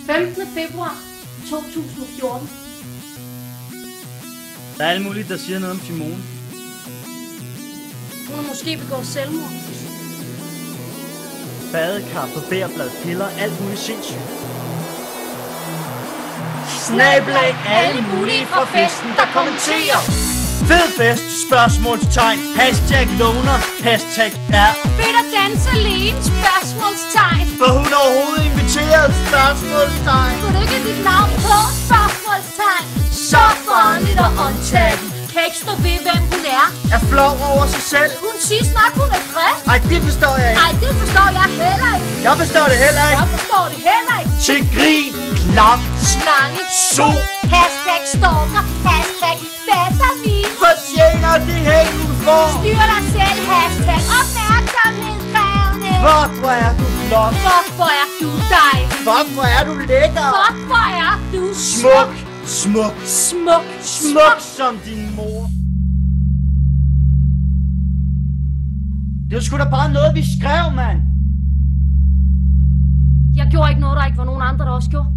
15. februar 2014. Der er alt muligt, der siger noget om Simone. Hun har måske begået selvmord. Badekar, barberblad, piller, alt muligt sindssygt. Snablag alle mulige fra festen, der kommenterer. Fed fest, spørgsmålstegn, hashtag loner, hashtag er. Fedt at danse alene, spørgsmålstegn. For hun er overhovedet inviteret, spørgsmålstegn. Kunne du ikke dit navn på, spørgsmålstegn. Så farligt og åndtaget. Kan ikke stå ved, hvem hun er. Er flov over sig selv. Hun siger snart, hun er frisk. Ej, det forstår jeg ikke. Ej, det forstår jeg heller ikke. Jeg forstår det heller ikke. Jeg forstår det heller ikke. Til grin, klap, Slange, so, hashtag stalker, hashtag fatter mine. fortjener det held, hun får. Styr dig selv, hashtag opmærksomhed krævende. Fuck, hvor er du flot. Fuck, hvor er du dejlig. Fuck, hvor er du lækker. Fuck, hvor er du Smuk, smuk, Smuk, smuk som din mor. Det var sgu da bare noget, vi skrev, mand. Jeg gjorde ikke noget, der ikke var nogen andre, der også gjorde.